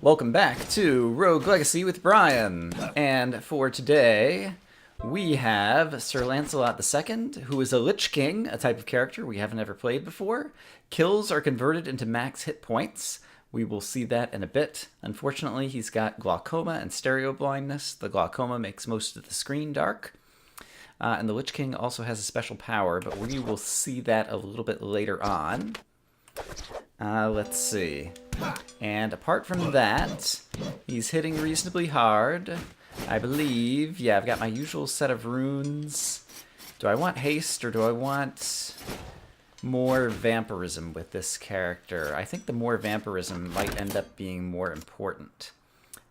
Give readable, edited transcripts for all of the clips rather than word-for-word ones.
Welcome back to Rogue Legacy with Brian, and for today we have Sir Lancelot II, who is a Lich King, a type of character we haven't ever played before. Kills are converted into max hit points. We will see that in a bit. Unfortunately, he's got glaucoma and stereo blindness. The glaucoma makes most of the screen dark. And the Lich King also has a special power, but we will see that a little bit later on. Let's see. And apart from that, he's hitting reasonably hard. I believe, yeah, I've got my usual set of runes. Do I want haste or do I want more vampirism with this character? I think the more vampirism might end up being more important.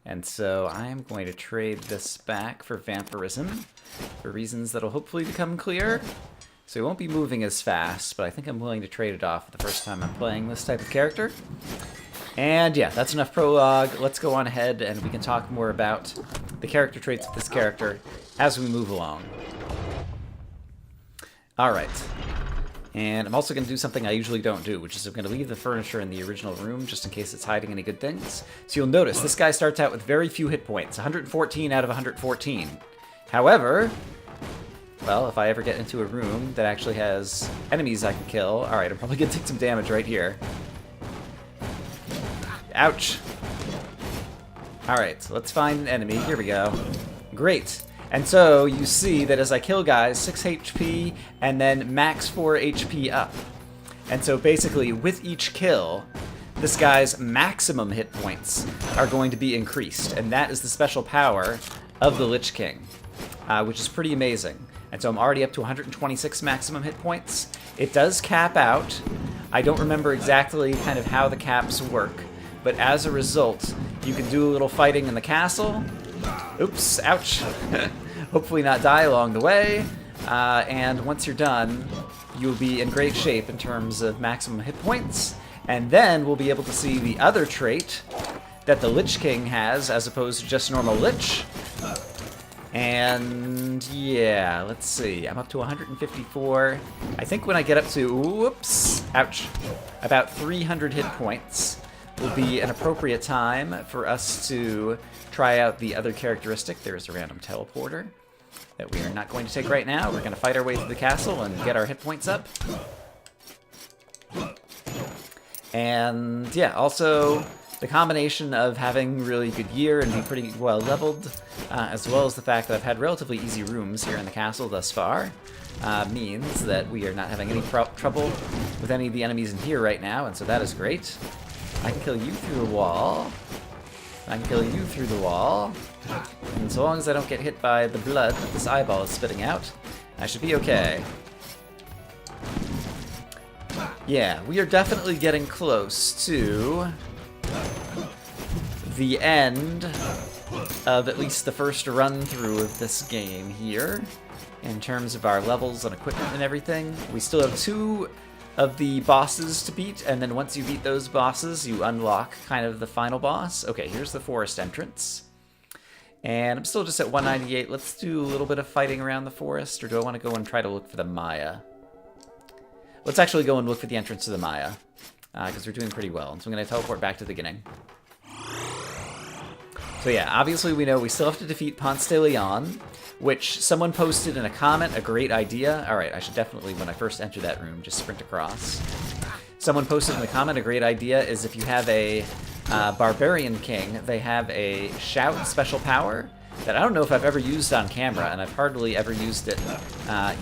And so I'm going to trade this back for vampirism for reasons that'll hopefully become clear. So he won't be moving as fast, but I think I'm willing to trade it off the first time I'm playing this type of character. And yeah, that's enough prologue. Let's go on ahead and we can talk more about the character traits of this character as we move along. Alright. And I'm also going to do something I usually don't do, which is I'm going to leave the furniture in the original room just in case it's hiding any good things. So you'll notice this guy starts out with very few hit points, 114 out of 114. However, well, if I ever get into a room that actually has enemies I can kill... Alright, I'm probably going to take some damage right here. Ouch. Alright, so let's find an enemy. Here we go. Great. And so you see that as I kill guys, 6 HP and then max 4 HP up. And so basically, with each kill, this guy's maximum hit points are going to be increased. And that is the special power of the Lich King, which is pretty amazing. And so I'm already up to 126 maximum hit points. It does cap out. I don't remember exactly kind of how the caps work, but as a result, you can do a little fighting in the castle. Oops, ouch. Hopefully not die along the way. And once you're done, you'll be in great shape in terms of maximum hit points. And then we'll be able to see the other trait that the Lich King has as opposed to just normal Lich. And yeah, let's see. I'm up to 154. I think when I get up to, whoops, ouch, about 300 hit points will be an appropriate time for us to try out the other characteristic. There's a random teleporter that we are not going to take right now. We're going to fight our way through the castle and get our hit points up. And yeah, also the combination of having really good gear and being pretty well leveled, as well as the fact that I've had relatively easy rooms here in the castle thus far, means that we are not having any trouble with any of the enemies in here right now, and so that is great. I can kill you through the wall. I can kill you through the wall. And so long as I don't get hit by the blood that this eyeball is spitting out, I should be okay. Yeah, we are definitely getting close to the end of at least the first run-through of this game here, in terms of our levels and equipment and everything. We still have 2 of the bosses to beat, and then once you beat those bosses, you unlock kind of the final boss. Okay, here's the forest entrance. And I'm still just at 198. Let's do a little bit of fighting around the forest, or do I want to go and try to look for the Maya? Let's actually go and look for the entrance to the Maya, because we're doing pretty well. And so I'm going to teleport back to the beginning. So yeah, obviously we know we still have to defeat Ponce de Leon, which someone posted in a comment, a great idea. Alright, I should definitely, when I first enter that room, just sprint across. Someone posted in the comment, a great idea is if you have a Barbarian King, they have a shout special power that I don't know if I've ever used on camera, and I've hardly ever used it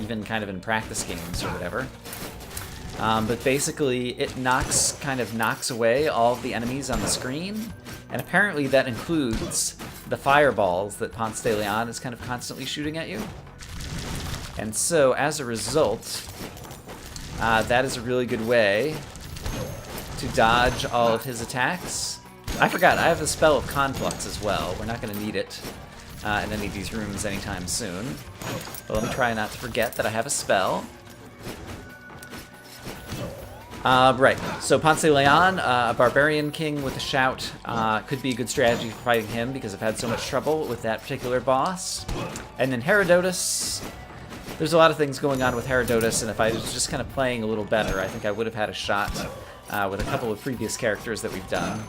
even kind of in practice games or whatever. But basically, it kind of knocks away all of the enemies on the screen, and apparently that includes the fireballs that Ponce de Leon is kind of constantly shooting at you. And so, as a result, that is a really good way to dodge all of his attacks. I forgot, I have a spell of Conflux as well. We're not going to need it in any of these rooms anytime soon. But let me try not to forget that I have a spell. Right, so Ponce de Leon, a Barbarian King with a shout, could be a good strategy for fighting him because I've had so much trouble with that particular boss. And then Herodotus, there's a lot of things going on with Herodotus, and if I was just kind of playing a little better, I think I would have had a shot with a couple of previous characters that we've done.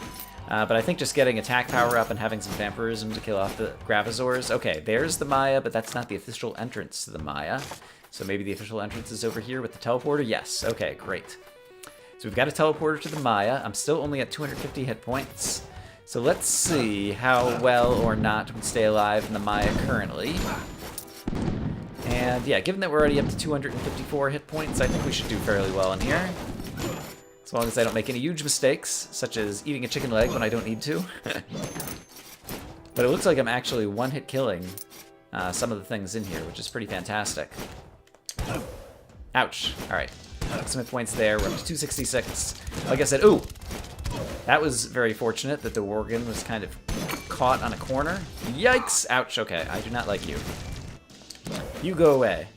But I think just getting attack power up and having some vampirism to kill off the Gravazors. Okay, there's the Maya, but that's not the official entrance to the Maya. So maybe the official entrance is over here with the teleporter? Yes. Okay, great. So we've got a teleporter to the Maya. I'm still only at 250 hit points. So let's see how well or not we stay alive in the Maya currently. And yeah, given that we're already up to 254 hit points, I think we should do fairly well in here. As long as I don't make any huge mistakes, such as eating a chicken leg when I don't need to. But it looks like I'm actually one-hit killing some of the things in here, which is pretty fantastic. Ouch. Alright. Some hit points there. We're up to 266. Like I said, ooh! That was very fortunate that the Worgen was kind of caught on a corner. Yikes! Ouch. Okay, I do not like you. You go away.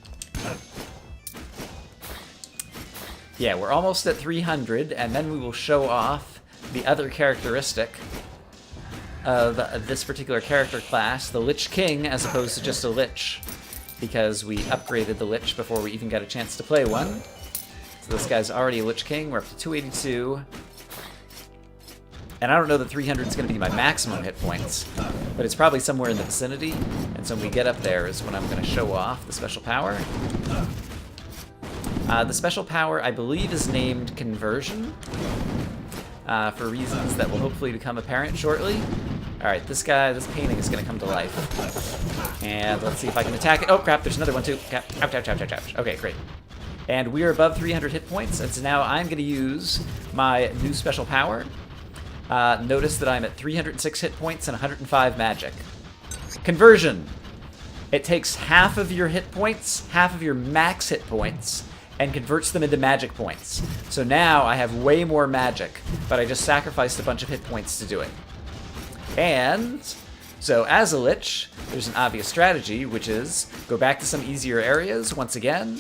Yeah, we're almost at 300, and then we will show off the other characteristic of this particular character class, the Lich King, as opposed to just a Lich, because we upgraded the Lich before we even got a chance to play one. So this guy's already a Lich King. We're up to 282. And I don't know that 300 is going to be my maximum hit points, but it's probably somewhere in the vicinity, and so when we get up there is when I'm going to show off the special power. The special power, I believe, is named Conversion, for reasons that will hopefully become apparent shortly. Alright, this painting is going to come to life. And let's see if I can attack it. Oh, crap, there's another one, too. Ouch, ouch, ouch, ouch, ouch. Okay, great. And we are above 300 hit points, and so now I'm going to use my new special power. Notice that I'm at 306 hit points and 105 magic. Conversion! It takes half of your hit points, half of your max hit points, and converts them into magic points. So now I have way more magic, but I just sacrificed a bunch of hit points to do it. And so as a Lich, there's an obvious strategy, which is go back to some easier areas once again,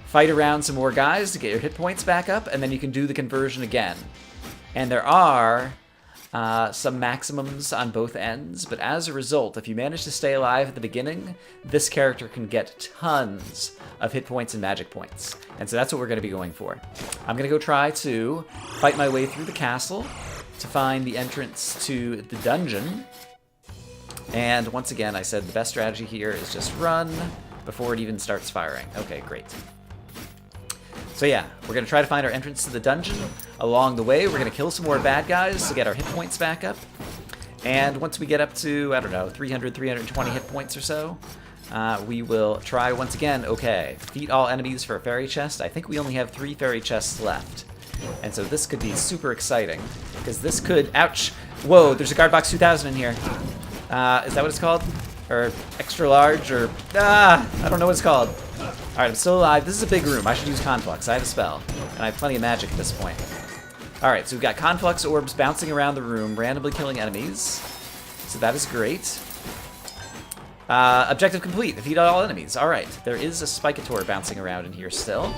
fight around some more guys to get your hit points back up, and then you can do the conversion again. And there are some maximums on both ends, but as a result, if you manage to stay alive at the beginning, this character can get tons of hit points and magic points. And so that's what we're going to be going for. I'm going to go try to fight my way through the castle to find the entrance to the dungeon. And once again, I said the best strategy here is just run before it even starts firing. Okay, great. So yeah, we're going to try to find our entrance to the dungeon. Along the way, we're going to kill some more bad guys to get our hit points back up. And once we get up to, I don't know, 300, 320 hit points or so, we will try once again. Okay, defeat all enemies for a fairy chest. I think we only have 3 fairy chests left. And so this could be super exciting, because this could, ouch, whoa, there's a guard box 2000 in here. Is that what it's called? Or extra large, or, I don't know what it's called. Alright, I'm still alive. This is a big room. I should use Conflux. I have a spell. And I have plenty of magic at this point. Alright, so we've got Conflux orbs bouncing around the room, randomly killing enemies. So that is great. Objective complete. Defeat all enemies. Alright, there is a Spicator bouncing around in here still.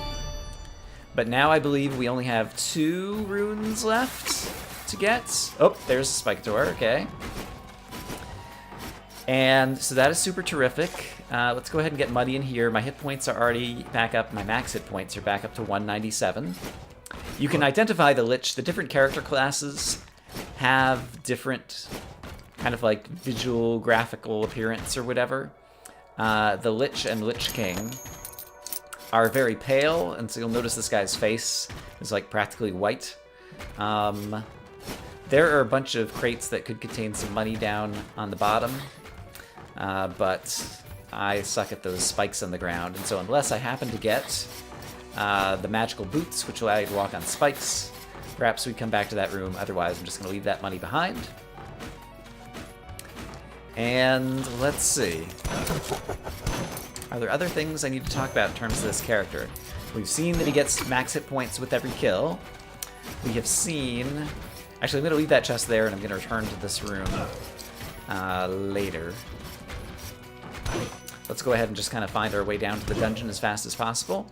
But now I believe we only have 2 runes left to get. Oh, there's a Spicator. Okay. And so that is super terrific. Let's go ahead and get Muddy in here. My hit points are already back up. My max hit points are back up to 197. You can identify the Lich. The different character classes have different kind of like visual, graphical appearance or whatever. The Lich and Lich King are very pale, and so you'll notice this guy's face is like practically white. There are a bunch of crates that could contain some money down on the bottom. But I suck at those spikes on the ground, and so unless I happen to get the magical boots, which allow you to walk on spikes, perhaps we come back to that room. Otherwise, I'm just going to leave that money behind. And let's see. Are there other things I need to talk about in terms of this character? We've seen that he gets max hit points with every kill. We have seen... Actually, I'm going to leave that chest there, and I'm going to return to this room later. Let's go ahead and just kind of find our way down to the dungeon as fast as possible.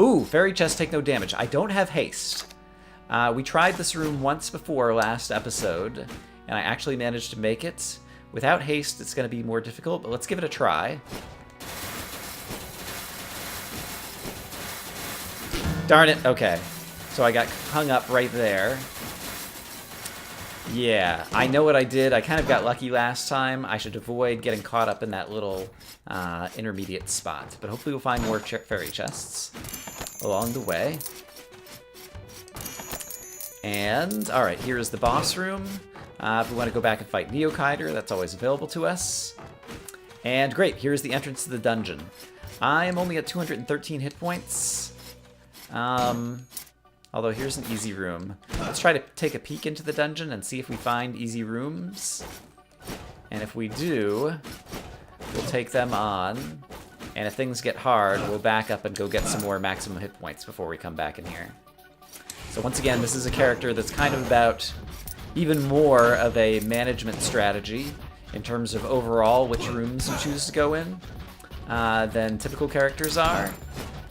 Ooh, fairy chests take no damage. I don't have haste. We tried this room once before last episode, and I actually managed to make it. Without haste, it's going to be more difficult, but let's give it a try. Darn it, okay. So I got hung up right there. Yeah, I know what I did. I kind of got lucky last time. I should avoid getting caught up in that little intermediate spot. But hopefully we'll find more fairy chests along the way. And, alright, here is the boss room. If we want to go back and fight Neokaider, that's always available to us. And great, here's the entrance to the dungeon. I am only at 213 hit points. Although here's an easy room. Let's try to take a peek into the dungeon and see if we find easy rooms. And if we do, we'll take them on. And if things get hard, we'll back up and go get some more maximum hit points before we come back in here. So once again, this is a character that's kind of about even more of a management strategy in terms of overall which rooms you choose to go in than typical characters are.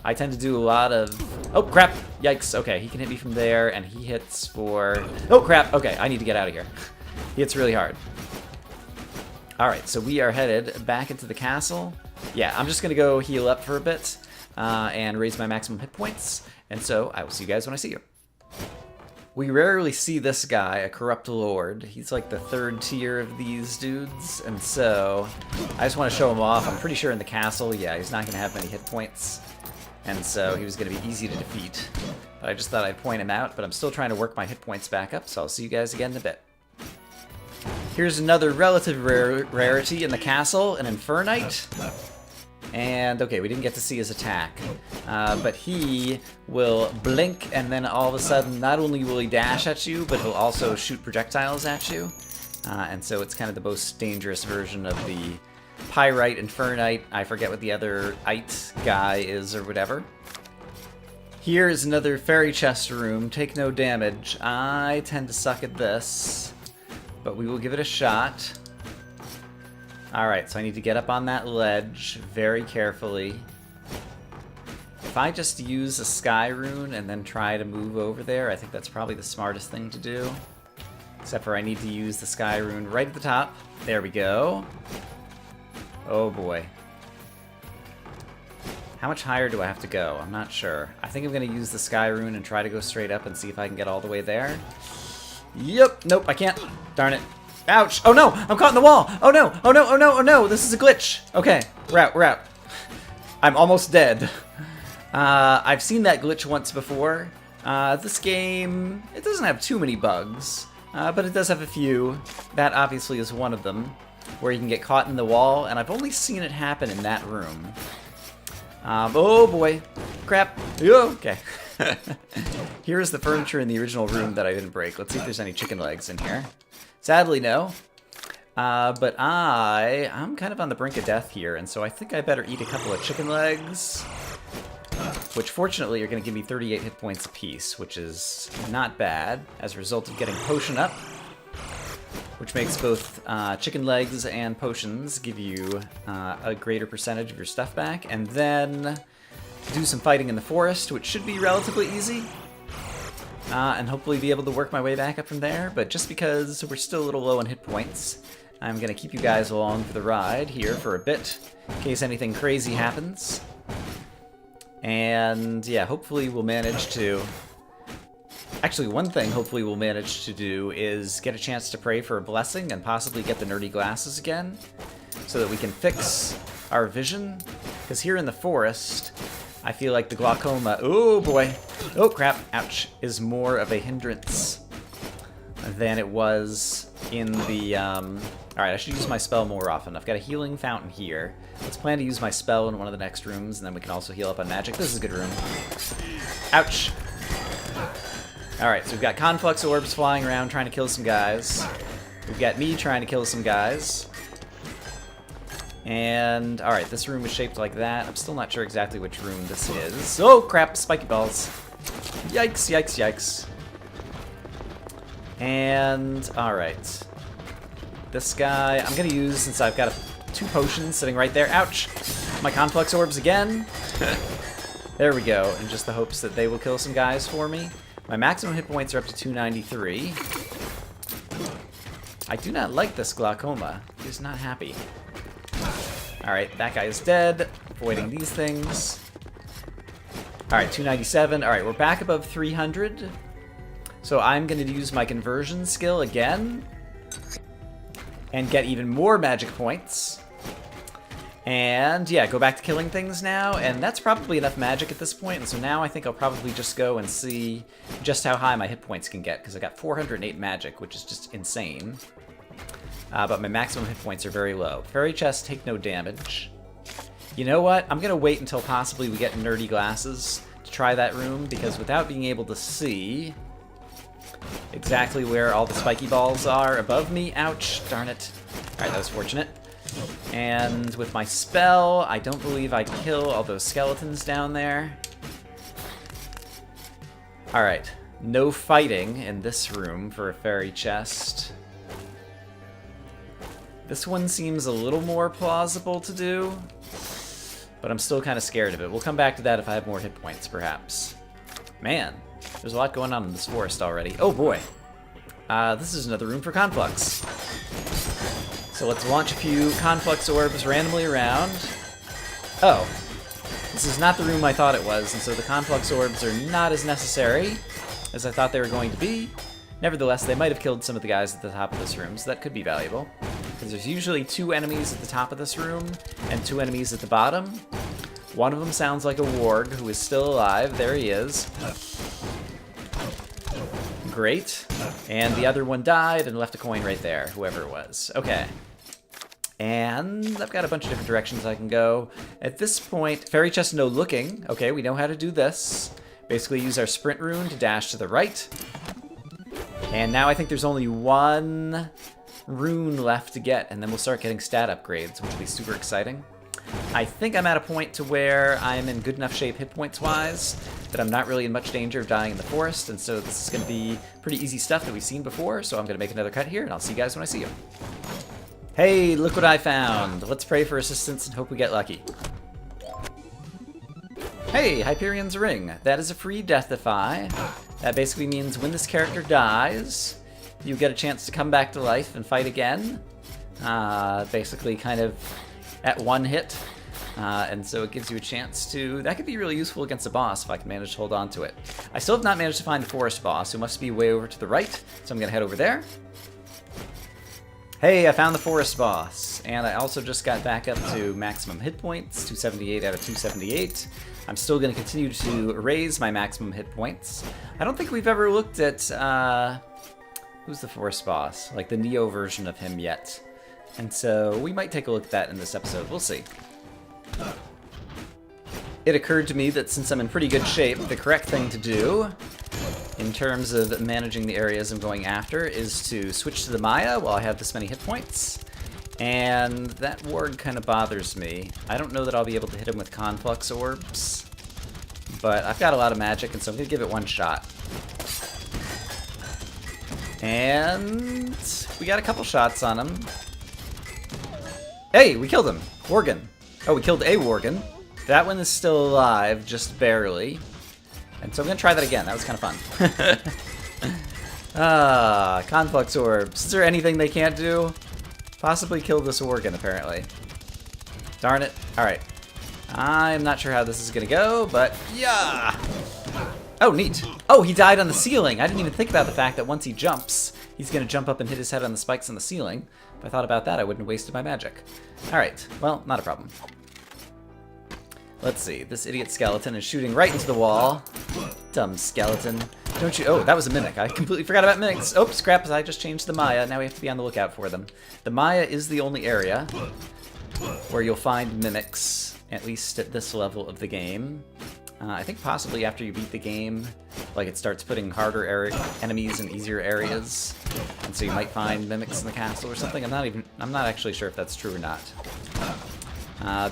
I tend to do a lot of... Oh, crap! Yikes. Okay, he can hit me from there, and he hits for... Oh, crap! Okay, I need to get out of here. He hits really hard. Alright, so we are headed back into the castle. Yeah, I'm just going to go heal up for a bit and raise my maximum hit points. And so, I will see you guys when I see you. We rarely see this guy, a corrupt lord. He's like the third tier of these dudes, and so I just want to show him off. I'm pretty sure in the castle, yeah, he's not going to have many hit points, and so he was going to be easy to defeat. But I just thought I'd point him out, but I'm still trying to work my hit points back up, so I'll see you guys again in a bit. Here's another relative rarity in the castle, an Infernite. And, okay, we didn't get to see his attack, but he will blink, and then all of a sudden, not only will he dash at you, but he'll also shoot projectiles at you. And so it's kind of the most dangerous version of the Pyrite, Infernite, I forget what the other ite guy is or whatever. Here is another fairy chest room, take no damage. I tend to suck at this, but we will give it a shot. Alright, so I need to get up on that ledge very carefully. If I just use a sky rune and then try to move over there, I think that's probably the smartest thing to do. Except for I need to use the sky rune right at the top. There we go. Oh boy. How much higher do I have to go? I'm not sure. I think I'm going to use the sky rune and try to go straight up and see if I can get all the way there. Yep, nope, I can't. Darn it. Ouch! Oh no! I'm caught in the wall! Oh no! Oh no! Oh no! Oh no! This is a glitch! Okay, we're out, we're out. I'm almost dead. I've seen that glitch once before. This game, it doesn't have too many bugs, but it does have a few. That obviously is one of them, where you can get caught in the wall, and I've only seen it happen in that room. Oh boy. Crap. Okay. Here's the furniture in the original room that I didn't break. Let's see if there's any chicken legs in here. Sadly, no. But I'm kind of on the brink of death here, and so I think I better eat a couple of chicken legs, which fortunately are going to give me 38 hit points apiece, which is not bad, as a result of getting potion up, which makes both chicken legs and potions give you a greater percentage of your stuff back, and then do some fighting in the forest, which should be relatively easy. And hopefully be able to work my way back up from there, but just because we're still a little low on hit points, I'm going to keep you guys along for the ride here for a bit, in case anything crazy happens. And yeah, hopefully we'll manage to... Actually, one thing hopefully we'll manage to do is get a chance to pray for a blessing and possibly get the nerdy glasses again, so that we can fix our vision, because here in the forest, I feel like the glaucoma, oh boy, oh crap, ouch, is more of a hindrance than it was in the, alright, I should use my spell more often. I've got a healing fountain here. Let's plan to use my spell in one of the next rooms, and then we can also heal up on magic. This is a good room. Ouch. Alright, so we've got conflux orbs flying around trying to kill some guys. We've got me trying to kill some guys. And, alright, this room is shaped like that. I'm still not sure exactly which room this is. Oh, crap, spiky balls. Yikes, yikes, yikes. And, alright. This guy, I'm going to use, since I've got two potions sitting right there. Ouch! My conflux orbs again. There we go, in just the hopes that they will kill some guys for me. My maximum hit points are up to 293. I do not like this glaucoma. He's not happy. Alright, that guy is dead. Avoiding these things. Alright, 297. Alright, we're back above 300. So I'm going to use my conversion skill again and get even more magic points. And yeah, go back to killing things now, and that's probably enough magic at this point, and so now I think I'll probably just go and see just how high my hit points can get, because I got 408 magic, which is just insane. But my maximum hit points are very low. Fairy chests take no damage. You know what? I'm going to wait until possibly we get nerdy glasses to try that room, because without being able to see exactly where all the spiky balls are above me, ouch, darn it. Alright, that was fortunate. And with my spell, I don't believe I kill all those skeletons down there. Alright, no fighting in this room for a fairy chest. This one seems a little more plausible to do, but I'm still kind of scared of it. We'll come back to that if I have more hit points, perhaps. Man, there's a lot going on in this forest already. Oh boy. This is another room for Conflux. So let's launch a few Conflux orbs randomly around. Oh, this is not the room I thought it was, and so the Conflux orbs are not as necessary as I thought they were going to be. Nevertheless, they might have killed some of the guys at the top of this room, so that could be valuable. Because there's usually 2 enemies at the top of this room, and 2 enemies at the bottom. One of them sounds like a warg who is still alive. There he is. Great. And the other one died and left a coin right there, whoever it was. Okay. And I've got a bunch of different directions I can go. At this point, fairy chest no looking. Okay, we know how to do this. Basically use our sprint rune to dash to the right. And now I think there's only 1 rune left to get, and then we'll start getting stat upgrades, which will be super exciting. I think I'm at a point to where I'm in good enough shape hit points wise that I'm not really in much danger of dying in the forest, and so this is going to be pretty easy stuff that we've seen before, so I'm going to make another cut here, and I'll see you guys when I see you. Hey, look what I found! Let's pray for assistance and hope we get lucky. Hey, Hyperion's Ring. That is a free deathify. That basically means when this character dies, you get a chance to come back to life and fight again. Basically kind of at 1 hit. And so it gives you a chance to... That could be really useful against a boss if I can manage to hold on to it. I still have not managed to find the forest boss, who must be way over to the right, so I'm going to head over there. Hey, I found the forest boss, and I also just got back up to maximum hit points, 278 out of 278. I'm still going to continue to raise my maximum hit points. I don't think we've ever looked at, who's the forest boss? Like the Neo version of him yet. And so we might take a look at that in this episode. We'll see. It occurred to me that since I'm in pretty good shape, the correct thing to do in terms of managing the areas I'm going after is to switch to the Maya while I have this many hit points. And that warg kind of bothers me. I don't know that I'll be able to hit him with Conflux orbs, but I've got a lot of magic, and so I'm going to give it 1 shot. And we got a couple shots on him. Hey, we killed him. Worgen. Oh, we killed a Worgen. That one is still alive, just barely. And so I'm going to try that again. That was kind of fun. Conflux orbs. Is there anything they can't do? Possibly kill this Worgen, apparently. Darn it. Alright. I'm not sure how this is going to go, but yeah! Oh, neat. Oh, he died on the ceiling. I didn't even think about the fact that once he jumps, he's going to jump up and hit his head on the spikes on the ceiling. If I thought about that, I wouldn't have wasted my magic. Alright. Well, not a problem. Let's see. This idiot skeleton is shooting right into the wall. Dumb skeleton. Don't you... Oh, that was a mimic. I completely forgot about mimics. Oh, scrap. I just changed the Maya. Now we have to be on the lookout for them. The Maya is the only area where you'll find mimics, at least at this level of the game. I think possibly after you beat the game, like it starts putting harder enemies in easier areas, and so you might find mimics in the castle or something. I'm not actually sure if that's true or not.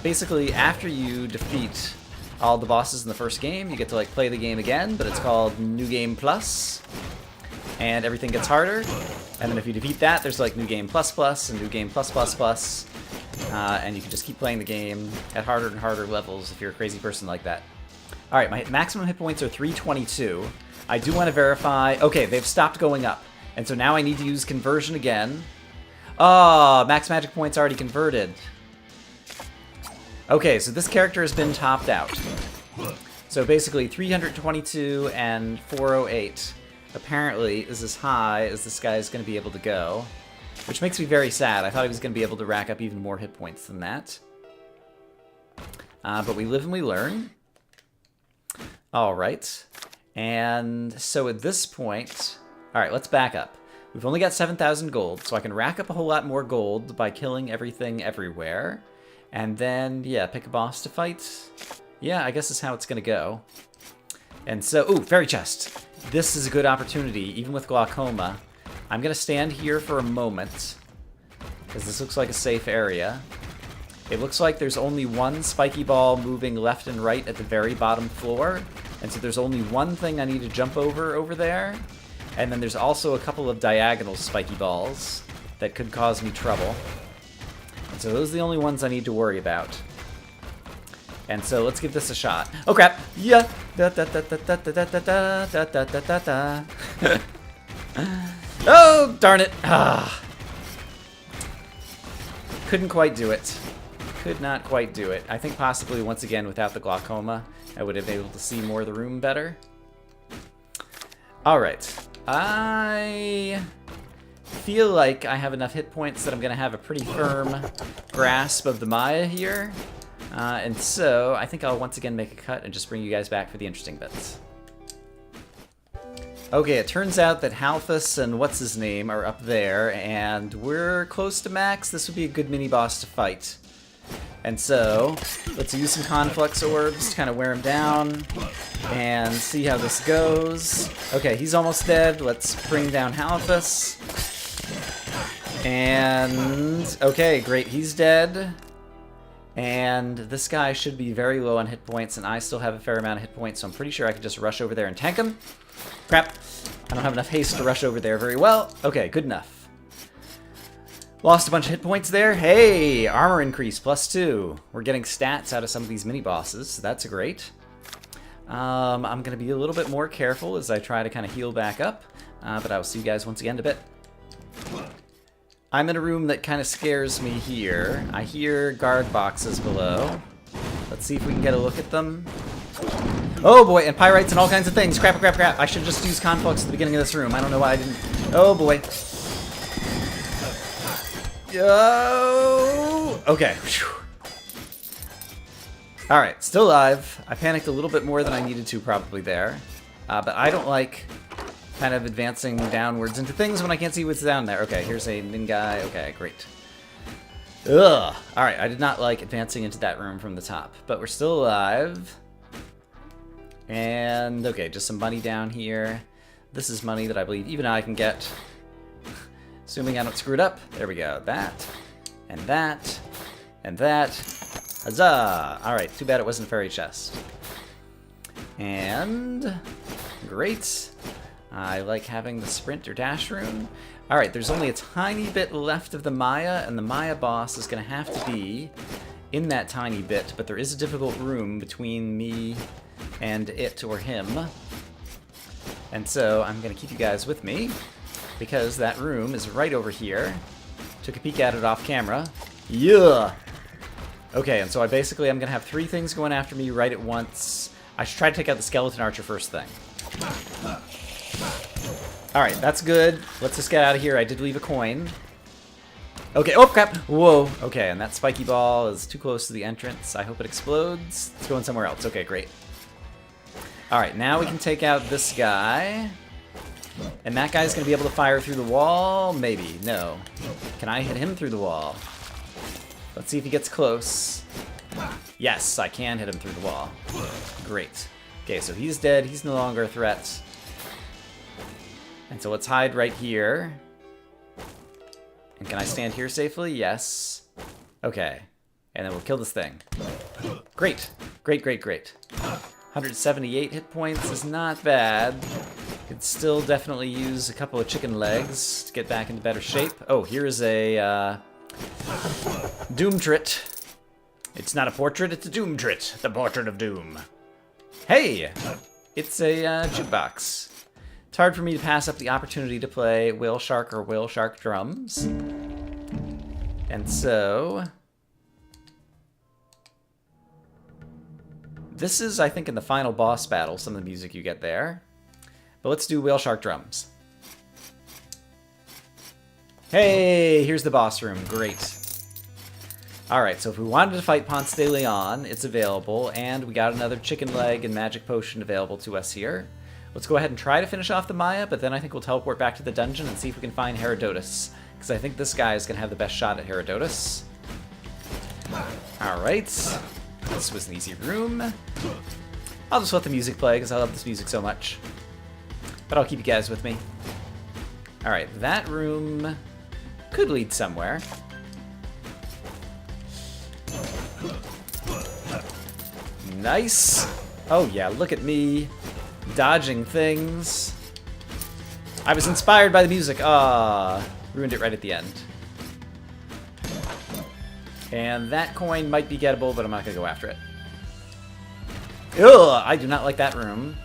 Basically, after you defeat all the bosses in the first game, you get to like play the game again, but it's called New Game Plus, and everything gets harder. And then if you defeat that, there's like New Game Plus Plus and New Game Plus Plus Plus, and you can just keep playing the game at harder and harder levels if you're a crazy person like that. All right, my maximum hit points are 322. I do want to verify. Okay, they've stopped going up, and so now I need to use conversion again. Oh, max magic points already converted. Okay, so this character has been topped out. So basically 322 and 408. apparently is as high as this guy is going to be able to go. Which makes me very sad. I thought he was going to be able to rack up even more hit points than that. But we live and we learn. Alright. And so at this point... Alright, let's back up. We've only got 7,000 gold, so I can rack up a whole lot more gold by killing everything everywhere. And then, yeah, pick a boss to fight. Yeah, I guess is how it's going to go. And so... Ooh, fairy chest! This is a good opportunity, even with glaucoma. I'm going to stand here for a moment, because this looks like a safe area. It looks like there's only one spiky ball moving left and right at the very bottom floor, and so there's only one thing I need to jump over there, and then there's also a couple of diagonal spiky balls that could cause me trouble. And so those are the only ones I need to worry about. And so let's give this a shot. Oh crap! Yeah! Da da da da da da da da da da da da. Oh, darn it. Ah. Couldn't quite do it. Could not quite do it. I think possibly, once again, without the glaucoma, I would have been able to see more of the room better. Alright. I feel like I have enough hit points that I'm going to have a pretty firm grasp of the Maya here. And so, I think I'll once again make a cut and just bring you guys back for the interesting bits. Okay, it turns out that Halthus and what's-his-name are up there, and we're close to max. This would be a good mini-boss to fight. And so, let's use some Conflux Orbs to kind of wear him down, and see how this goes. Okay, he's almost dead. Let's bring down Halthus. And, okay, great, he's dead. And this guy should be very low on hit points, and I still have a fair amount of hit points, so I'm pretty sure I can just rush over there and tank him. Crap. I don't have enough haste to rush over there very well. Okay, good enough. Lost a bunch of hit points there. Hey, armor increase, +2. We're getting stats out of some of these mini-bosses, so that's great. I'm going to be a little bit more careful as I try to kind of heal back up, but I will see you guys once again in a bit. I'm in a room that kind of scares me here. I hear guard boxes below. Let's see if we can get a look at them. Oh boy, and pyrites and all kinds of things. Crap, crap, crap. I should just use Conflux at the beginning of this room. I don't know why I didn't. Oh boy. Oh! Okay. Alright, still alive. I panicked a little bit more than I needed to probably there. But I don't like kind of advancing downwards into things when I can't see what's down there. Okay, here's a nin guy. Okay, great. Ugh. Alright, I did not like advancing into that room from the top. But we're still alive. And, okay, just some money down here. This is money that I believe even I can get. Assuming I don't screw it up. There we go. That, and that, and that. Huzzah! Alright, too bad it wasn't a fairy chest. And, great. I like having the sprint or dash rune. Alright, there's only a tiny bit left of the Maya, and the Maya boss is going to have to be in that tiny bit, but there is a difficult room between me and it or him. And so I'm going to keep you guys with me, because that room is right over here. Took a peek at it off camera. Yeah! Okay, and so I'm going to have 3 things going after me right at once. I should try to take out the skeleton archer first thing. Alright, that's good. Let's just get out of here. I did leave a coin. Okay, oh crap! Whoa! Okay, and that spiky ball is too close to the entrance. I hope it explodes. It's going somewhere else. Okay, great. Alright, now we can take out this guy. And that guy's going to be able to fire through the wall? Maybe. No. Can I hit him through the wall? Let's see if he gets close. Yes, I can hit him through the wall. Great. Okay, so he's dead. He's no longer a threat. And so let's hide right here. And can I stand here safely? Yes. Okay. And then we'll kill this thing. Great. Great, great, great. 178 hit points is not bad. Could still definitely use a couple of chicken legs to get back into better shape. Oh, here's a Doomtrit. It's not a portrait, it's a Doomtrit. The portrait of Doom. Hey! It's a jukebox. It's hard for me to pass up the opportunity to play Whale Shark or Whale Shark drums. And so... this is, I think, in the final boss battle, some of the music you get there. But let's do whale shark drums. Hey, here's the boss room. Great. Alright, so if we wanted to fight Ponce de Leon, it's available, and we got another chicken leg and magic potion available to us here. Let's go ahead and try to finish off the Maya, but then I think we'll teleport back to the dungeon and see if we can find Herodotus, because I think this guy is going to have the best shot at Herodotus. Alright, this was an easy room. I'll just let the music play, because I love this music so much. But I'll keep you guys with me. Alright, that room could lead somewhere. Nice. Oh yeah, look at me dodging things. I was inspired by the music. Ah, ruined it right at the end. And that coin might be gettable, but I'm not gonna go after it. Ugh, I do not like that room.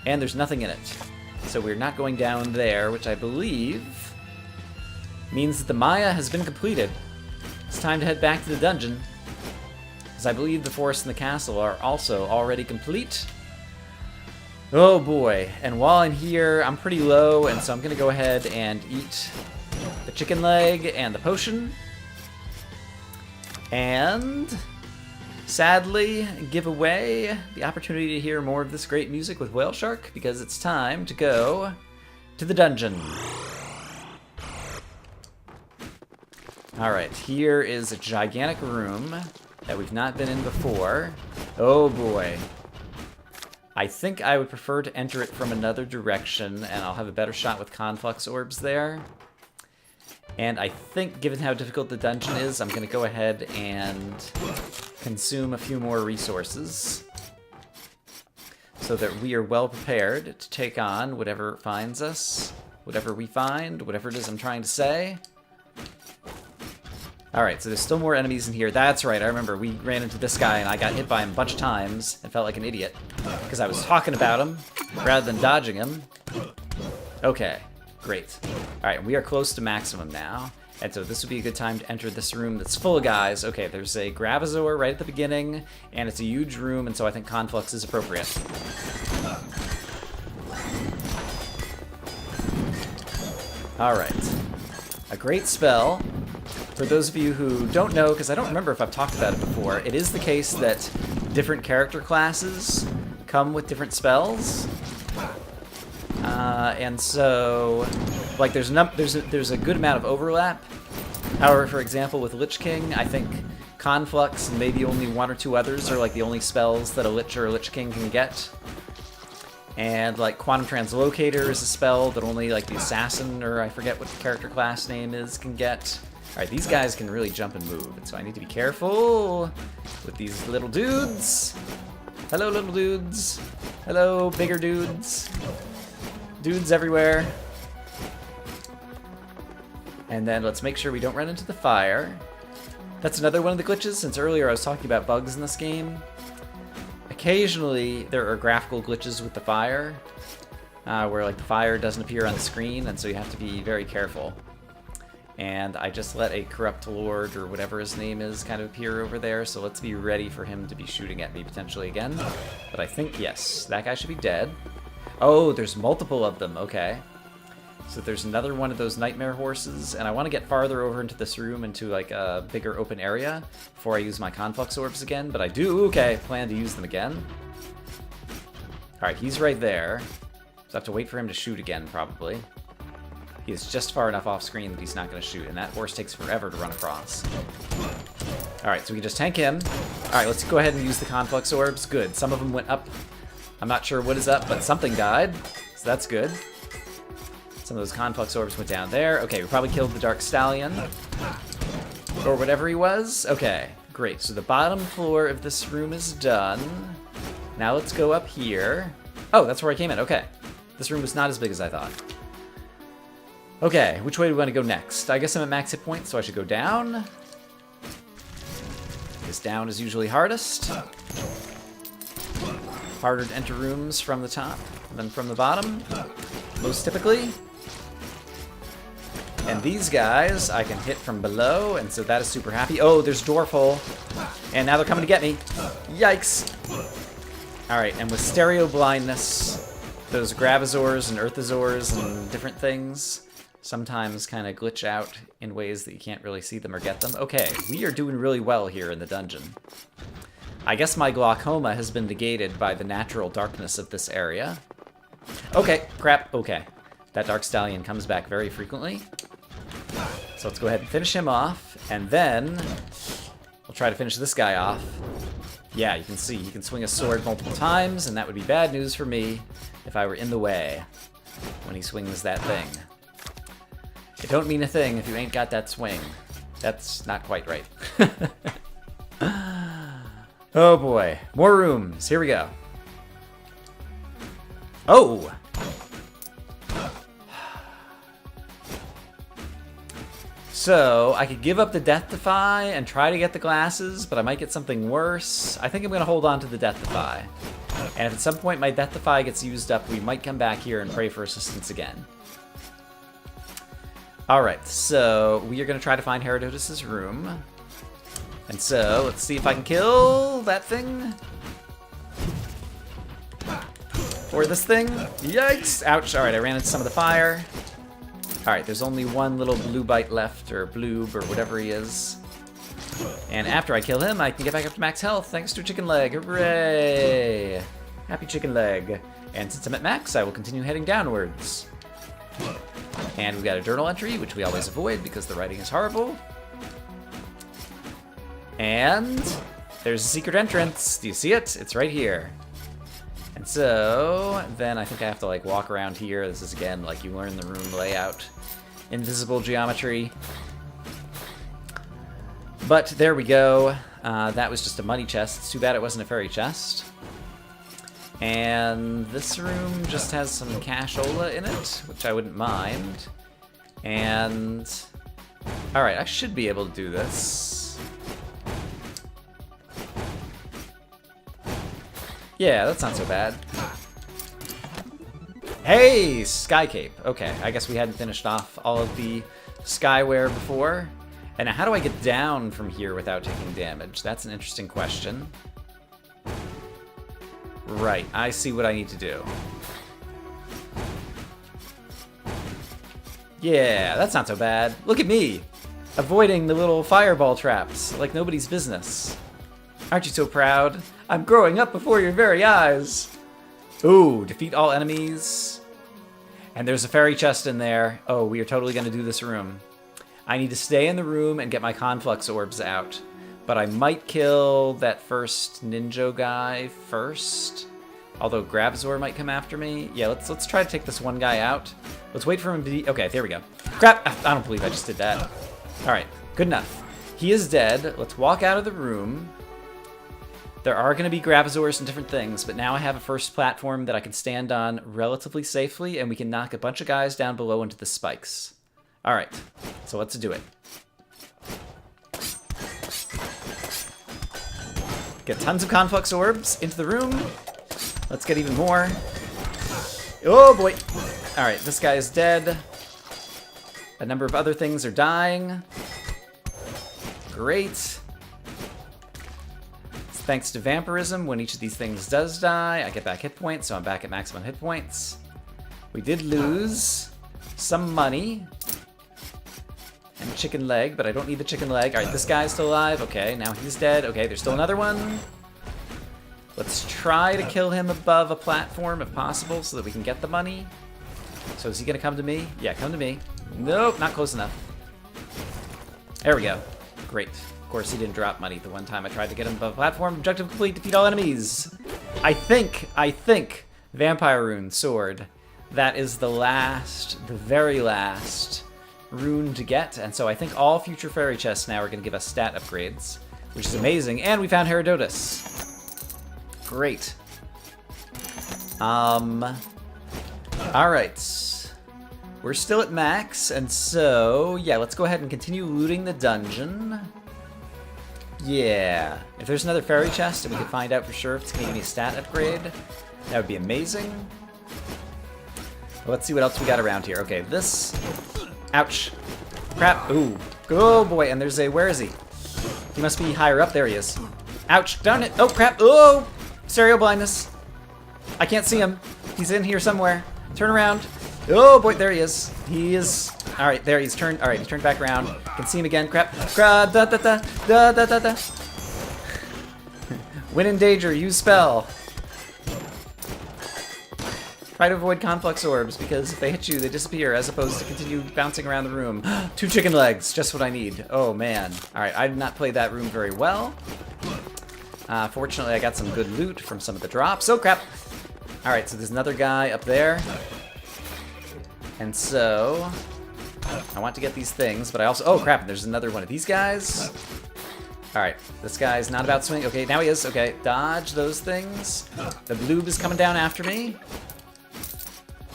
And there's nothing in it. So we're not going down there, which I believe means that the Maya has been completed. It's time to head back to the dungeon, because I believe the forest and the castle are also already complete. Oh boy, and while I'm here, I'm pretty low, and so I'm going to go ahead and eat the chicken leg and the potion. And sadly, give away the opportunity to hear more of this great music with Whale Shark, because it's time to go to the dungeon. Alright, here is a gigantic room that we've not been in before. Oh boy. I think I would prefer to enter it from another direction, and I'll have a better shot with conflux orbs there. And I think, given how difficult the dungeon is, I'm going to go ahead and consume a few more resources so that we are well prepared to take on whatever finds us, whatever we find, whatever it is I'm trying to say. Alright, so there's still more enemies in here. That's right, I remember we ran into this guy and I got hit by him a bunch of times and felt like an idiot because I was talking about him rather than dodging him. Okay, great. Alright, we are close to maximum now, and so this would be a good time to enter this room that's full of guys. Okay, there's a Gravasaur right at the beginning, and it's a huge room, and so I think conflux is appropriate. Alright, a great spell. For those of you who don't know, because I don't remember if I've talked about it before, it is the case that different character classes come with different spells. And so, like, there's a good amount of overlap. However, for example, with Lich King, I think Conflux and maybe only one or two others are like the only spells that a Lich or a Lich King can get. And like Quantum Translocator is a spell that only like the Assassin, or I forget what the character class name is, can get. Alright, these guys can really jump and move, and so I need to be careful with these little dudes. Hello, little dudes. Hello, bigger dudes. Dudes everywhere. And then let's make sure we don't run into the fire. That's another one of the glitches, since earlier I was talking about bugs in this game. Occasionally, there are graphical glitches with the fire, where like the fire doesn't appear on the screen, and so you have to be very careful. And I just let a corrupt lord, or whatever his name is, kind of appear over there, so let's be ready for him to be shooting at me potentially again. But I think, yes, that guy should be dead. Oh, there's multiple of them, okay. So there's another one of those nightmare horses, and I want to get farther over into this room, into like a bigger open area, before I use my conflux orbs again, but I do, okay, plan to use them again. Alright, he's right there, so I have to wait for him to shoot again, probably. He is just far enough off screen that he's not going to shoot, and that horse takes forever to run across. Alright, so we can just tank him. Alright, let's go ahead and use the conflux orbs. Good, some of them went up. I'm not sure what is up, but something died, so that's good. Some of those conflux orbs went down there. Okay, we probably killed the Dark Stallion. Or whatever he was. Okay, great. So the bottom floor of this room is done. Now let's go up here. Oh, that's where I came in. Okay. This room was not as big as I thought. Okay, which way do we want to go next? I guess I'm at max hit points, so I should go down. Because down is usually hardest. Harder to enter rooms from the top than from the bottom, most typically. And these guys I can hit from below, and so that is super happy. Oh, there's Dwarf Hole. And now they're coming to get me. Yikes. Alright, and with stereo blindness, those Gravazors and Earthosaurs and different things sometimes kind of glitch out in ways that you can't really see them or get them. Okay, we are doing really well here in the dungeon. I guess my glaucoma has been negated by the natural darkness of this area. Okay, crap, okay. That Dark Stallion comes back very frequently. So let's go ahead and finish him off, and then we'll try to finish this guy off. Yeah, you can see he can swing a sword multiple times, and that would be bad news for me if I were in the way when he swings that thing. It don't mean a thing if you ain't got that swing. That's not quite right. Oh boy, more rooms. Here we go. Oh! So, I could give up the Death Defy and try to get the glasses, but I might get something worse. I think I'm going to hold on to the Death Defy. And if at some point my Death Defy gets used up, we might come back here and pray for assistance again. Alright, so we are going to try to find Herodotus' room. And so, let's see if I can kill that thing. Or this thing. Yikes! Ouch! Alright, I ran into some of the fire. Alright, there's only one little blue bite left, or bloob, or whatever he is. And after I kill him, I can get back up to max health, thanks to chicken leg. Hooray! Happy chicken leg. And since I'm at max, I will continue heading downwards. And we've got a journal entry, which we always avoid because the writing is horrible. And there's a secret entrance. Do you see it? It's right here. And so, then I think I have to, like, walk around here. This is, again, like, you learn the room layout. Invisible geometry. But there we go. That was just a money chest. It's too bad it wasn't a fairy chest. And this room just has some cashola in it, which I wouldn't mind. And... alright, I should be able to do this. Yeah, that's not so bad. Hey, Sky Cape. Okay, I guess we hadn't finished off all of the Skyware before. And now how do I get down from here without taking damage? That's an interesting question. Right, I see what I need to do. Yeah, that's not so bad. Look at me, avoiding the little fireball traps like nobody's business. Aren't you so proud? I'm growing up before your very eyes. Ooh, defeat all enemies. And there's a fairy chest in there. Oh, we are totally going to do this room. I need to stay in the room and get my conflux orbs out. But I might kill that first ninja guy first. Although Gravazor might come after me. Yeah, let's try to take this one guy out. Let's wait for him to be... okay, there we go. Crap! I don't believe I just did that. Alright, good enough. He is dead. Let's walk out of the room. There are going to be Gravazors and different things, but now I have a first platform that I can stand on relatively safely, and we can knock a bunch of guys down below into the spikes. Alright, so let's do it. Get tons of conflux orbs into the room. Let's get even more. Oh boy! Alright, this guy is dead. A number of other things are dying. Great. Thanks to vampirism, when each of these things does die, I get back hit points, so I'm back at maximum hit points. We did lose some money. And chicken leg, but I don't need the chicken leg. Alright, this guy's still alive. Okay, now he's dead. Okay, there's still another one. Let's try to kill him above a platform if possible so that we can get the money. So is he gonna come to me? Yeah, come to me. Nope, not close enough. There we go. Great. Of course, he didn't drop money the one time I tried to get him above a platform. Objective complete, defeat all enemies. I think, Vampire Rune, Sword. That is the very last rune to get. And so I think all future fairy chests now are going to give us stat upgrades, which is amazing. And we found Herodotus. Great. Alright. We're still at max, and so, yeah, let's go ahead and continue looting the dungeon. Yeah. If there's another fairy chest and we can find out for sure if it's going to give me a stat upgrade, that would be amazing. Well, let's see what else we got around here. Okay, this... ouch. Crap. Ooh. Oh, boy. And there's a... where is he? He must be higher up. There he is. Ouch. Darn it. Oh, crap. Oh! Stereo blindness. I can't see him. He's in here somewhere. Turn around. Oh boy, there he is. He is. All right, there he's turned. All right, he's turned back around. Can see him again. Crap. Da da da da da da da. When in danger, use spell. Try to avoid conflux orbs because if they hit you, they disappear as opposed to continue bouncing around the room. 2 chicken legs, just what I need. Oh man. All right, I did not play that room very well. Fortunately, I got some good loot from some of the drops. Oh crap. All right, so there's another guy up there. And so, I want to get these things, but I also... Oh, crap, there's another one of these guys. Alright, this guy's not about swing. Okay, now he is. Okay, dodge those things. The bloob is coming down after me.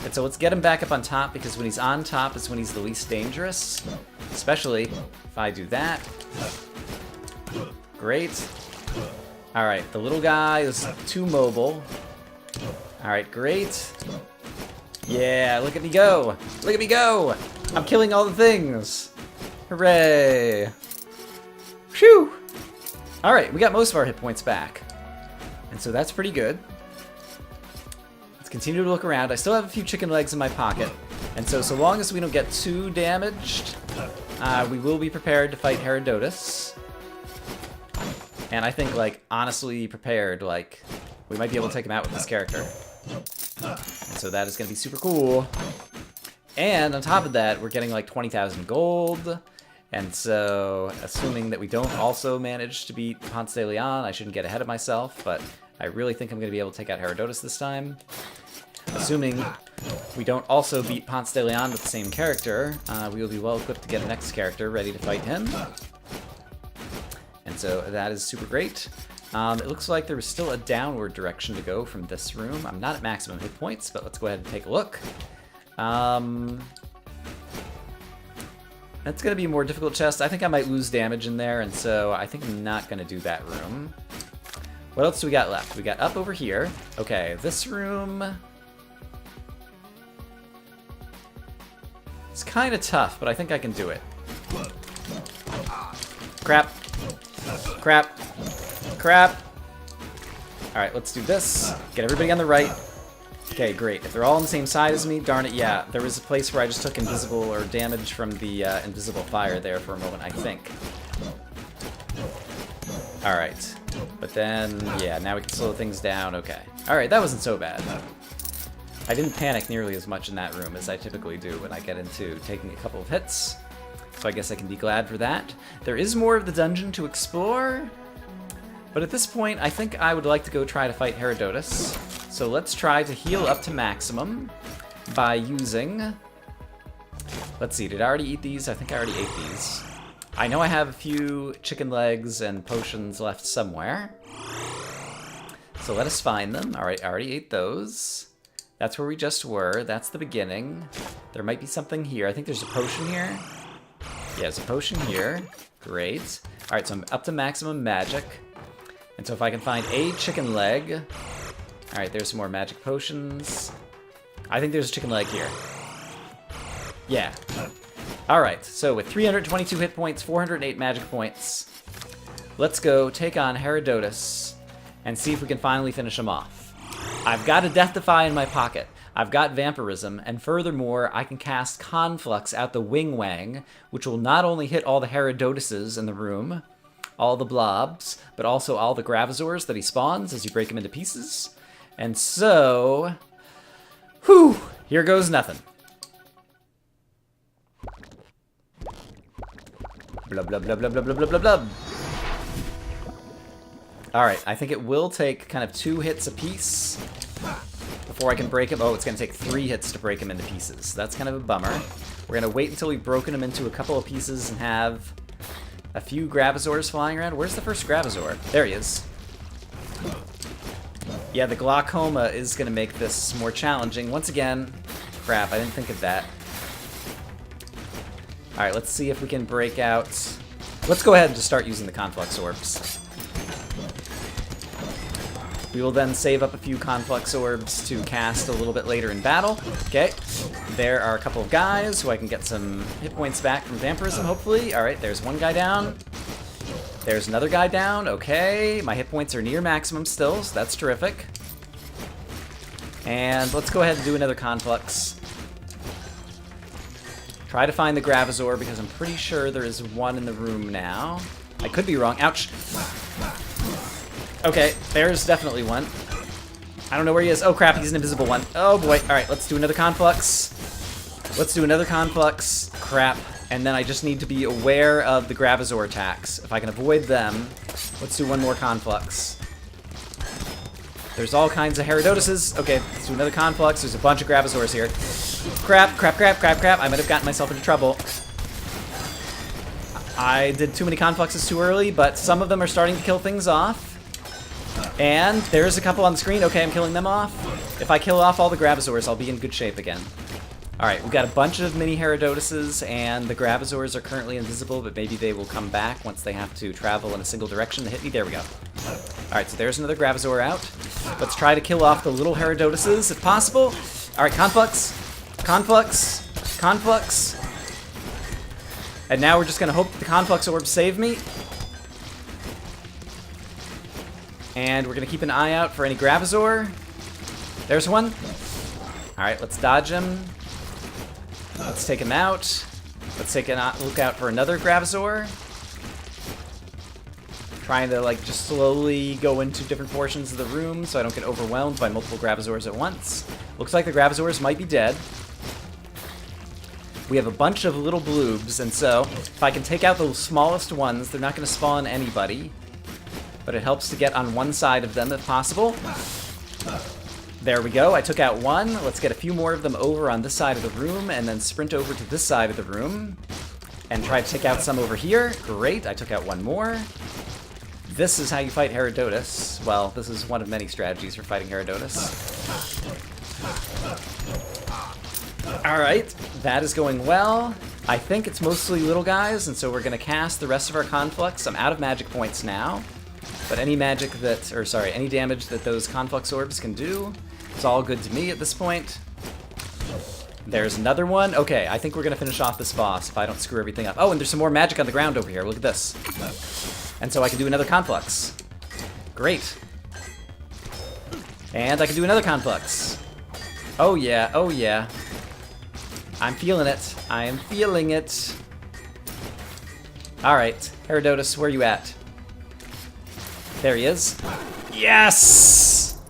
And so let's get him back up on top, because when he's on top is when he's the least dangerous. Especially if I do that. Great. Alright, the little guy is too mobile. Alright, great. Yeah, look at me go! Look at me go! I'm killing all the things! Hooray! Phew! Alright, we got most of our hit points back. And so that's pretty good. Let's continue to look around. I still have a few chicken legs in my pocket. And so long as we don't get too damaged, we will be prepared to fight Herodotus. And I think, like, honestly prepared, like, we might be able to take him out with this character. And so that is going to be super cool. And on top of that, we're getting like 20,000 gold. And so, assuming that we don't also manage to beat Ponce de Leon, I shouldn't get ahead of myself, but I really think I'm going to be able to take out Herodotus this time. Assuming we don't also beat Ponce de Leon with the same character, we will be well equipped to get the next character ready to fight him. And so that is super great. It looks like there was still a downward direction to go from this room. I'm not at maximum hit points, but let's go ahead and take a look. That's going to be a more difficult chest. I think I might lose damage in there, and so I think I'm not going to do that room. What else do we got left? We got up over here. Okay, this room... It's kind of tough, but I think I can do it. Crap. Crap. Crap. Alright, let's do this. Get everybody on the right. Okay, great. If they're all on the same side as me, darn it, yeah. There was a place where I just took invisible or damage from the invisible fire there for a moment, I think. Alright. But then, yeah, now we can slow things down. Okay. Alright, that wasn't so bad. I didn't panic nearly as much in that room as I typically do when I get into taking a couple of hits. So I guess I can be glad for that. There is more of the dungeon to explore. But at this point, I think I would like to go try to fight Herodotus. So let's try to heal up to maximum by using... Let's see, did I already eat these? I think I already ate these. I know I have a few chicken legs and potions left somewhere. So let us find them. Alright, I already ate those. That's where we just were. That's the beginning. There might be something here. I think there's a potion here. Yeah, there's a potion here. Great. Alright, so I'm up to maximum magic. And so if I can find a chicken leg... Alright, there's some more magic potions. I think there's a chicken leg here. Yeah. Alright, so with 322 hit points, 408 magic points, let's go take on Herodotus and see if we can finally finish him off. I've got a Death Defy in my pocket. I've got Vampirism, and furthermore, I can cast Conflux out the Wing Wang, which will not only hit all the Herodotuses in the room, all the blobs, but also all the Gravazors that he spawns as you break him into pieces. And so... Whew! Here goes nothing. Blub, blub, blub, blub, blub, blub, blub, blub. Alright, I think it will take kind of 2 hits apiece before I can break him. Oh, it's going to take 3 hits to break him into pieces. That's kind of a bummer. We're going to wait until we've broken him into a couple of pieces and have a few Gravazors flying around. Where's the first Gravazor? There he is. Yeah, the glaucoma is going to make this more challenging. Once again, crap, I didn't think of that. Alright, let's see if we can break out... Let's go ahead and just start using the Conflux Orbs. We will then save up a few Conflux Orbs to cast a little bit later in battle. Okay, there are a couple of guys who I can get some hit points back from Vampirism, hopefully. Alright, there's one guy down. There's another guy down. Okay, my hit points are near maximum still, so that's terrific. And let's go ahead and do another Conflux. Try to find the Gravazor because I'm pretty sure there is one in the room now. I could be wrong. Ouch. Okay, there's definitely one. I don't know where he is. Oh crap, he's an invisible one. Oh boy. Alright, let's do another Conflux. Let's do another Conflux. Crap. And then I just need to be aware of the Gravazor attacks. If I can avoid them, let's do one more Conflux. There's all kinds of Herodotuses. Okay, let's do another Conflux. There's a bunch of Gravazors here. Crap, crap, crap, crap, crap. I might have gotten myself into trouble. I did too many Confluxes too early, but some of them are starting to kill things off. And there's a couple on the screen. Okay, I'm killing them off. If I kill off all the Gravazors, I'll be in good shape again. Alright, we've got a bunch of mini Herodotuses, and the Gravazors are currently invisible, but maybe they will come back once they have to travel in a single direction to hit me. There we go. Alright, so there's another Gravazor out. Let's try to kill off the little Herodotuses, if possible. Alright, Conflux. Conflux. Conflux. And now we're just going to hope that the Conflux orbs save me. And we're going to keep an eye out for any Gravazor. There's one. Alright, let's dodge him. Let's take him out. Let's take a look out for another Gravazor. Trying to, like, just slowly go into different portions of the room so I don't get overwhelmed by multiple Gravazors at once. Looks like the Gravazors might be dead. We have a bunch of little bloobs, and so if I can take out the smallest ones, they're not going to spawn anybody. But it helps to get on one side of them if possible. There we go. I took out one. Let's get a few more of them over on this side of the room and then sprint over to this side of the room and try to take out some over here. Great. I took out one more. This is how you fight Herodotus. Well, this is one of many strategies for fighting Herodotus. Alright, that is going well. I think it's mostly little guys, and so we're going to cast the rest of our Conflux. I'm out of magic points now, but any magic that, or sorry, any damage that those Conflux orbs can do, it's all good to me at this point. There's another one. Okay, I think we're going to finish off this boss if I don't screw everything up. Oh, and there's some more magic on the ground over here. Look at this. And so I can do another Conflux. Great. And I can do another Conflux. Oh yeah, oh yeah. I'm feeling it. I am feeling it. Alright, Herodotus, where are you at? There he is. Yes!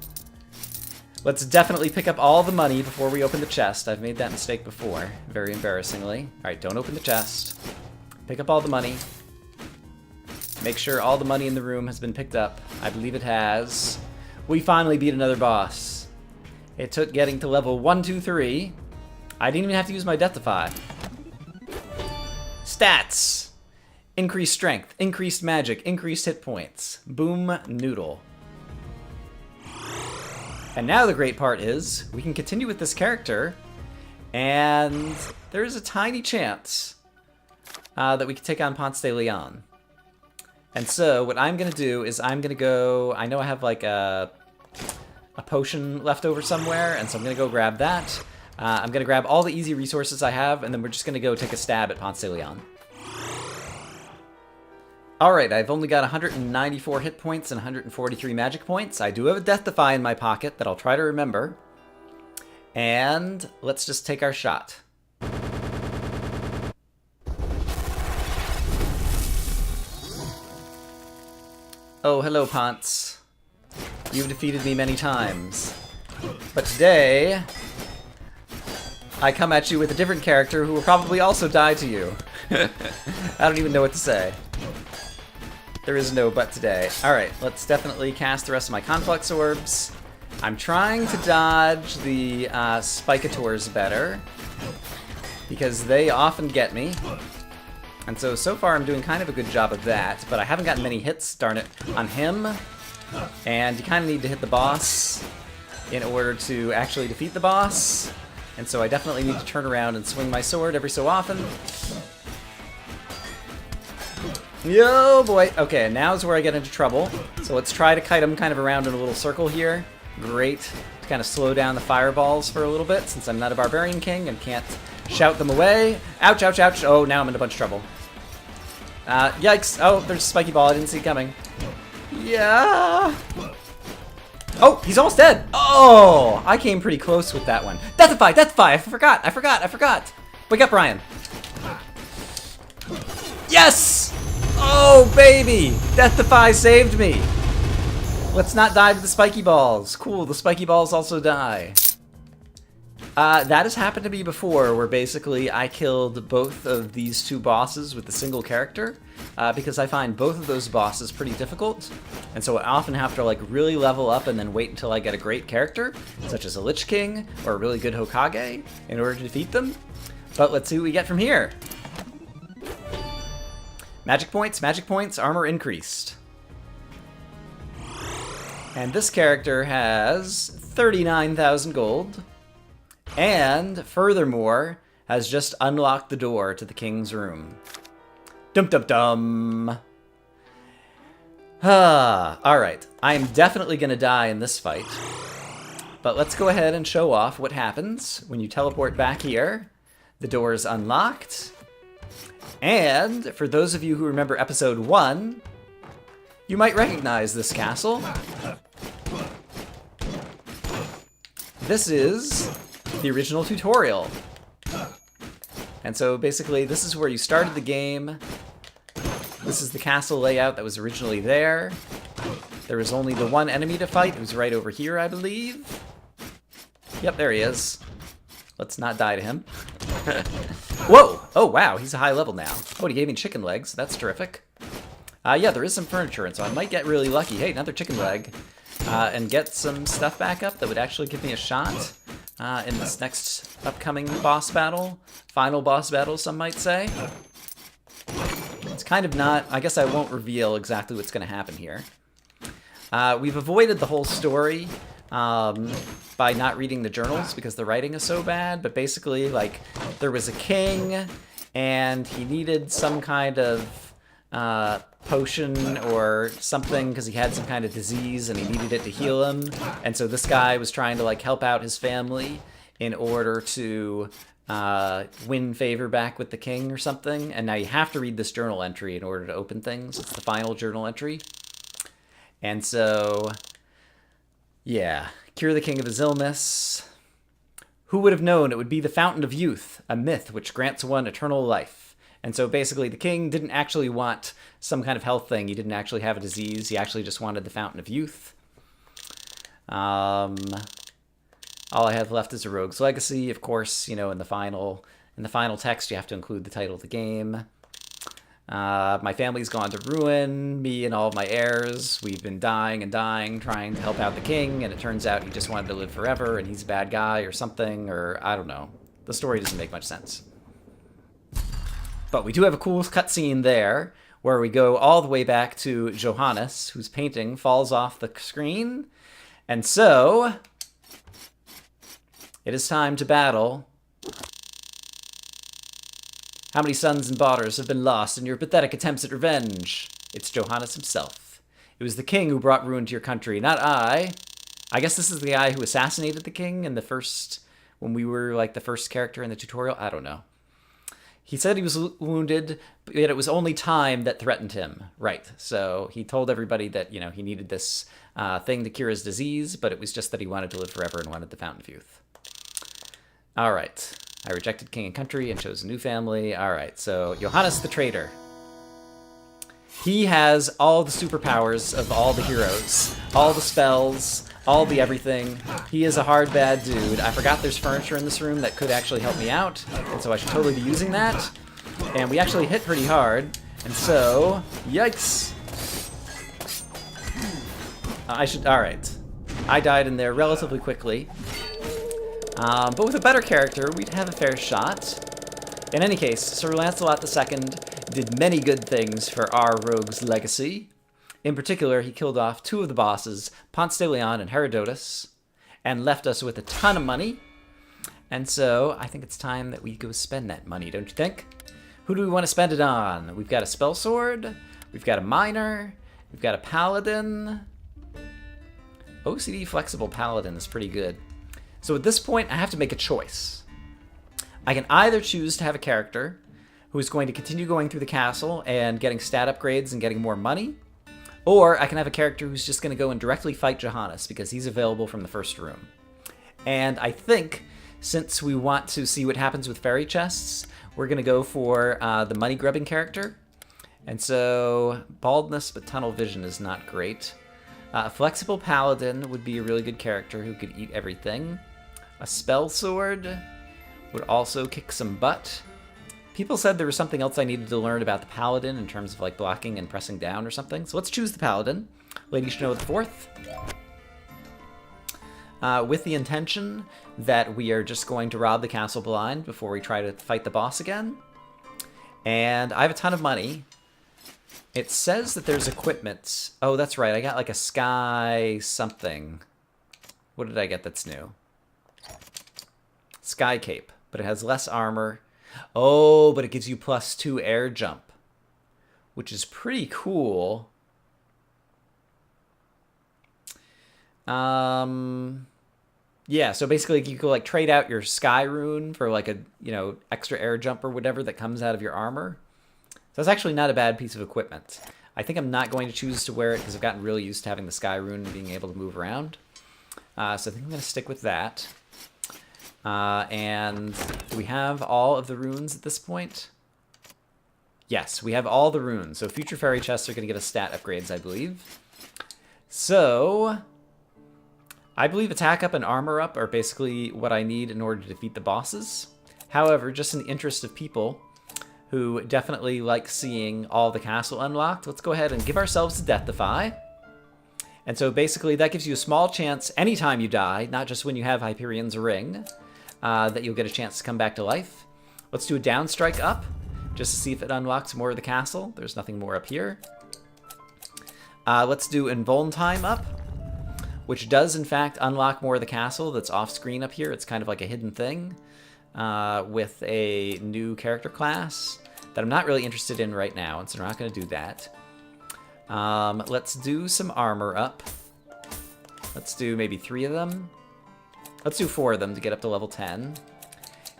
Let's definitely pick up all the money before we open the chest. I've made that mistake before, very embarrassingly. Alright, don't open the chest. Pick up all the money. Make sure all the money in the room has been picked up. I believe it has. We finally beat another boss. It took getting to level 1, 2, 3. I didn't even have to use my Deathify. Stats. Increased strength, increased magic, increased hit points. Boom noodle. And now the great part is, we can continue with this character, and there's a tiny chance that we can take on Ponce de Leon. And so, what I'm going to do is I'm going to go... I know I have, like, a potion left over somewhere, and so I'm going to go grab that. I'm going to grab all the easy resources I have, and then we're just going to go take a stab at Ponce de Leon. Alright, I've only got 194 hit points and 143 magic points. I do have a Death-Defy in my pocket that I'll try to remember. And let's just take our shot. Oh, hello, Ponce. You've defeated me many times. But today, I come at you with a different character who will probably also die to you. I don't even know what to say. There is no but today. Alright, let's definitely cast the rest of my Conflux orbs. I'm trying to dodge the Spikators better, because they often get me. And so far I'm doing kind of a good job of that, but I haven't gotten many hits, darn it, on him. And you kind of need to hit the boss in order to actually defeat the boss. And so I definitely need to turn around and swing my sword every so often. Yo, boy. Okay, now's where I get into trouble. So let's try to kite them kind of around in a little circle here. Great. To kind of slow down the fireballs for a little bit, since I'm not a barbarian king and can't shout them away. Ouch, ouch, ouch. Oh, now I'm in a bunch of trouble. Yikes. Oh, there's a spiky ball. I didn't see it coming. Yeah. Oh, he's almost dead. Oh, I came pretty close with that one. Deathify, Deathify. I forgot. Wake up, Brian. Yes! Oh, baby. Deathify saved me. Let's not die to the spiky balls. Cool, the spiky balls also die. That has happened to me before, where basically I killed both of these two bosses with a single character, because I find both of those bosses pretty difficult, and so I often have to like really level up and then wait until I get a great character, such as a Lich King or a really good Hokage, in order to defeat them. But let's see what we get from here. Magic points, armor increased. And this character has 39,000 gold. And, furthermore, has just unlocked the door to the king's room. Dum dum dum! Alright, I am definitely gonna die in this fight. But let's go ahead and show off what happens when you teleport back here. The door is unlocked. And, for those of you who remember episode 1, you might recognize this castle. This is the original tutorial. And so basically this is where you started the game. This is the castle layout that was originally there. There was only the one enemy to fight. It was right over here, I believe. Yep, there he is. Let's not die to him. Whoa! Oh, wow, he's a high level now. Oh, he gave me chicken legs. That's terrific. Yeah, there is some furniture, and so I might get really lucky. Hey, another chicken leg. And get some stuff back up that would actually give me a shot in this next upcoming boss battle. Final boss battle, some might say. It's kind of not... I guess I won't reveal exactly what's going to happen here. We've avoided the whole story by not reading the journals because the writing is so bad, but basically, like, there was a king, and he needed some kind of potion or something because he had some kind of disease and he needed it to heal him, and so this guy was trying to like help out his family in order to win favor back with the king or something, and now you have to read this journal entry in order to open things. It's the final journal entry. And so yeah, cure the king of his illness. Who would have known it would be the fountain of youth, a myth which grants one eternal life. And so basically the king didn't actually want some kind of health thing. He didn't actually have a disease. He actually just wanted the Fountain of Youth. All I have left is a rogue's legacy. Of course, you know, in the final text, you have to include the title of the game. My family's gone to ruin. Me and all of my heirs, we've been dying and dying, trying to help out the king, and it turns out he just wanted to live forever, and he's a bad guy or something, or I don't know. The story doesn't make much sense. But we do have a cool cutscene there, where we go all the way back to Johannes, whose painting falls off the screen. And so, it is time to battle. How many sons and daughters have been lost in your pathetic attempts at revenge? It's Johannes himself. It was the king who brought ruin to your country, not I. I guess this is the guy who assassinated the king in the first, when we were like the first character in the tutorial. I don't know. He said he was wounded, but yet it was only time that threatened him. Right. So he told everybody that, you know, he needed this thing to cure his disease, but it was just that he wanted to live forever and wanted the Fountain of Youth. All right. I rejected king and country and chose a new family. All right. So Johannes the traitor. He has all the superpowers of all the heroes, all the spells, all the everything. He is a hard, bad dude. I forgot there's furniture in this room that could actually help me out, and so I should totally be using that. And we actually hit pretty hard, and so, yikes. Alright. I died in there relatively quickly. But with a better character, we'd have a fair shot. In any case, Sir Lancelot II did many good things for our rogue's legacy. In particular, he killed off two of the bosses, Ponce de Leon and Herodotus, and left us with a ton of money. And so, I think it's time that we go spend that money, don't you think? Who do we want to spend it on? We've got a spell sword, we've got a miner, we've got a paladin. OCD flexible paladin is pretty good. So at this point, I have to make a choice. I can either choose to have a character who is going to continue going through the castle and getting stat upgrades and getting more money, Or I can have a character who's just going to go and directly fight Johannes because he's available from the first room. And I think since we want to see what happens with fairy chests, we're going to go for the money grubbing character. And so baldness but tunnel vision is not great. A flexible paladin would be a really good character who could eat everything. A spell sword would also kick some butt. People said there was something else I needed to learn about the paladin in terms of like blocking and pressing down or something. So let's choose the paladin. Lady Snow the Fourth. With the intention that we are just going to rob the castle blind before we try to fight the boss again. And I have a ton of money. It says that there's equipment. Oh, that's right. I got like a sky something. What did I get that's new? Sky cape, but it has less armor. Oh, but it gives you +2 air jump, which is pretty cool. Yeah, so basically you could like trade out your sky rune for like a, extra air jump or whatever that comes out of your armor. So that's actually not a bad piece of equipment. I think I'm not going to choose to wear it because I've gotten really used to having the sky rune and being able to move around. So I think I'm going to stick with that. And do we have all of the runes at this point? Yes, we have all the runes. So future fairy chests are going to give us stat upgrades, I believe. So I believe attack up and armor up are basically what I need in order to defeat the bosses. However, just in the interest of people who definitely like seeing all the castle unlocked, let's go ahead and give ourselves a Death Defy. And so basically that gives you a small chance anytime you die, not just when you have Hyperion's Ring, that you'll get a chance to come back to life. Let's do a downstrike up, just to see if it unlocks more of the castle. There's nothing more up here. Let's do Invuln Time up, which does in fact unlock more of the castle that's off screen up here. It's kind of like a hidden thing with a new character class that I'm not really interested in right now, and so we're not going to do that. Let's do some armor up. Let's do maybe 3 of them. Let's do 4 of them to get up to level 10.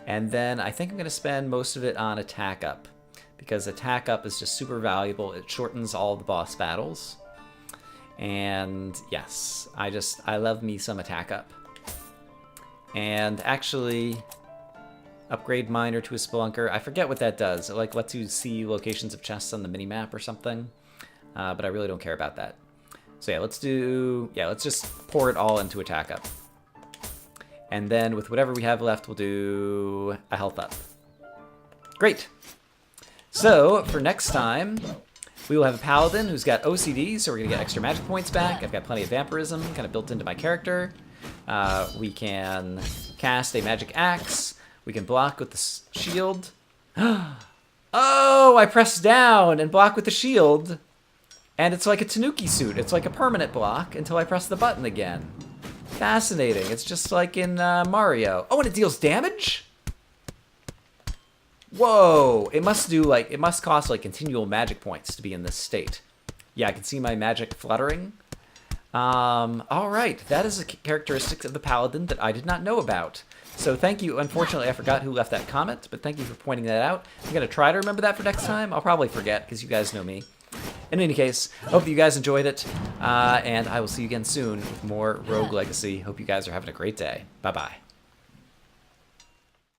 And then I think I'm going to spend most of it on attack up, because attack up is just super valuable. It shortens all the boss battles. And yes, I love me some attack up. And actually upgrade miner to a spelunker. I forget what that does. It like lets you see locations of chests on the minimap or something. But I really don't care about that. So yeah, let's just pour it all into attack up. And then with whatever we have left, we'll do a health up. Great. So for next time, we will have a paladin who's got OCD, so we're going to get extra magic points back. I've got plenty of vampirism kind of built into my character. We can cast a magic axe. We can block with the shield. Oh, I pressed down and block with the shield. And it's like a Tanuki suit. It's like a permanent block until I press the button again. Fascinating. It's just like in Mario. Oh, and it deals damage? Whoa. It must cost like continual magic points to be in this state. Yeah, I can see my magic fluttering. All right. That is a characteristic of the paladin that I did not know about. So thank you. Unfortunately, I forgot who left that comment, but thank you for pointing that out. I'm going to try to remember that for next time. I'll probably forget because you guys know me. In any case, hope you guys enjoyed it, and I will see you again soon with more Rogue Legacy. Hope you guys are having a great day. Bye-bye.